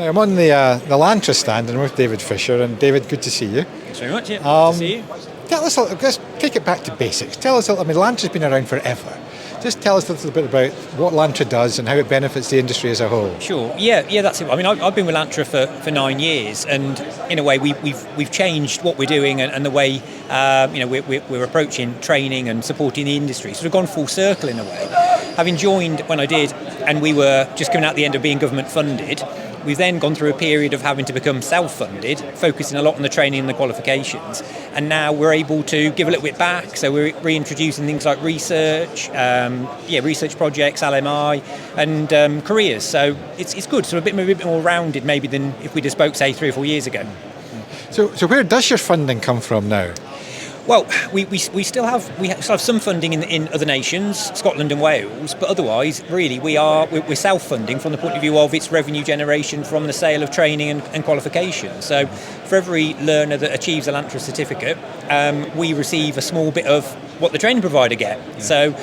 Now, I'm on the Lantra stand and I'm with David Fisher. And David, good to see you. Thanks very much. Yeah, good to see you. Tell us, let's take it back to basics. Tell us, Lantra's been around forever. Just tell us a little bit about what Lantra does and how it benefits the industry as a whole. Sure. Yeah, that's it. I mean, I've been with Lantra for 9 years, and in a way, we've changed what we're doing and the way we're approaching training and supporting the industry. So we've gone full circle in a way. Having joined when I did, and we were just coming out the end of being government funded. We've then gone through a period of having to become self-funded, focusing a lot on the training and the qualifications, and now we're able to give a little bit back. So we're reintroducing things like research, research projects, LMI, and careers. So it's good. So a bit more rounded maybe than if we just spoke, say, 3 or 4 years ago. So where does your funding come from now? Well, we still have some funding in other nations, Scotland and Wales, but otherwise, really, we're self-funding from the point of view of its revenue generation from the sale of training and qualifications. So, for every learner that achieves a Lantra certificate, we receive a small bit of what the training provider get. Yeah. So,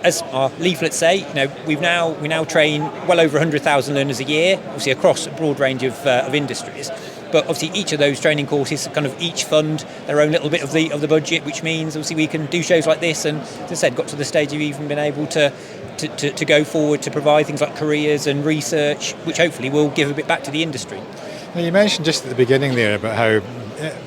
as our leaflets say, we now train well over 100,000 learners a year, obviously across a broad range of industries. But obviously each of those training courses kind of each fund their own little bit of the budget, which means obviously we can do shows like this, and as I said, got to the stage of even been able to go forward to provide things like careers and research, which hopefully will give a bit back to the industry. Now, you mentioned just at the beginning there about how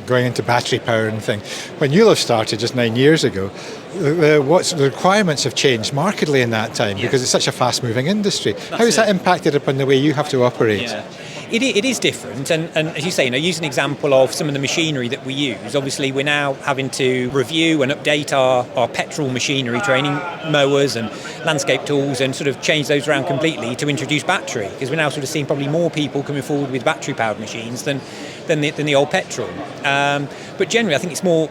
going into battery power and things. When you'll have started just 9 years ago, the requirements have changed markedly in that time because it's such a fast-moving industry. How has that impacted upon the way you have to operate? Yeah. It is different, and as you say, use an example of some of the machinery that we use. Obviously, we're now having to review and update our petrol machinery training, mowers and landscape tools, and sort of change those around completely to introduce battery, because we're now sort of seeing probably more people coming forward with battery-powered machines than the old petrol. But generally, I think it's more,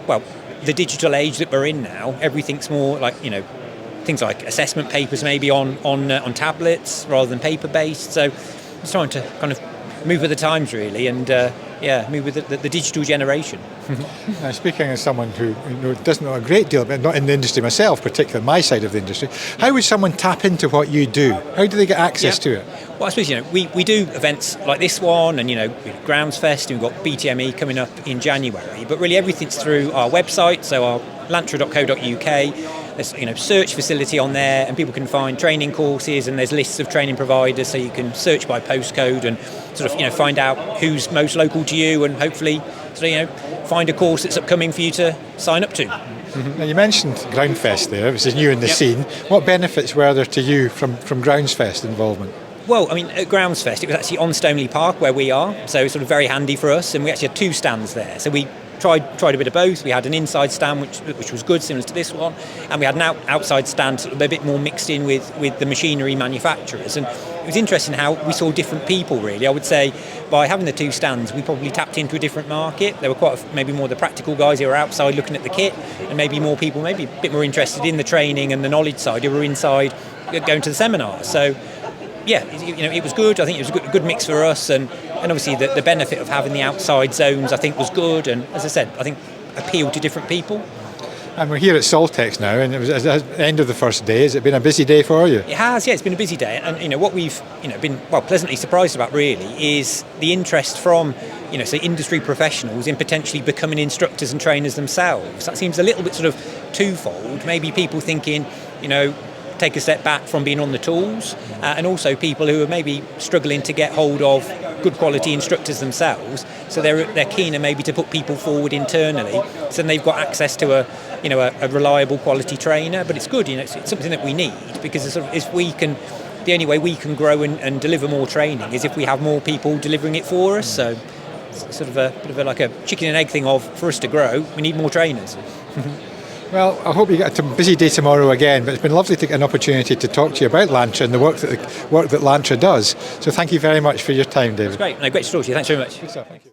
the digital age that we're in now. Everything's more like, things like assessment papers maybe on tablets rather than paper-based. So it's trying to kind of move with the times, really, and move with the digital generation. Now, speaking as someone who doesn't know a great deal, but not in the industry myself, particularly my side of the industry, how would someone tap into what you do? How do they get access to it? Well, I suppose we do events like this one, and Grounds Fest, and we've got BTME coming up in January. But really, everything's through our website, so our lantra.co.uk. There's search facility on there, and people can find training courses, and there's lists of training providers, so you can search by postcode and sort of find out who's most local to you, and hopefully find a course that's upcoming for you to sign up to. Mm-hmm. Now, you mentioned Grounds Fest there, which is new in the scene. What benefits were there to you from Grounds Fest involvement? Well, I mean, at Grounds Fest, it was actually on Stoneleigh Park where we are, so it's sort of very handy for us, and we actually had 2 stands there. So we tried a bit of both. We had an inside stand, which was good, similar to this one, and we had an outside stand, sort of a bit more mixed in with the machinery manufacturers. And it was interesting how we saw different people, really. I would say by having the 2 stands, we probably tapped into a different market. There were maybe more the practical guys who were outside looking at the kit, and maybe more people maybe a bit more interested in the training and the knowledge side who were inside going to the seminars. So yeah, it was good. I think it was a good mix for us, and obviously the benefit of having the outside zones, I think, was good, and as I said, I think appealed to different people. And we're here at SALTEX now, and it was at the end of the first day. Has it been a busy day for you? It has, yeah. It's been a busy day, and what we've been pleasantly surprised about really is the interest from say industry professionals in potentially becoming instructors and trainers themselves. That seems a little bit sort of twofold. Maybe people thinking take a step back from being on the tools, and also people who are maybe struggling to get hold of good quality instructors themselves, so they're keener maybe to put people forward internally, so then they've got access to a reliable quality trainer. But it's good, it's something that we need, because if we can, the only way we can grow and deliver more training is if we have more people delivering it for us. So it's sort of a bit of like a chicken and egg thing of, for us to grow, we need more trainers. Well, I hope you get a busy day tomorrow again, but it's been lovely to get an opportunity to talk to you about Lantra and the work that Lantra does. So thank you very much for your time, David. It's great. No, great to talk to you. Thanks very much. Good stuff. Thank you.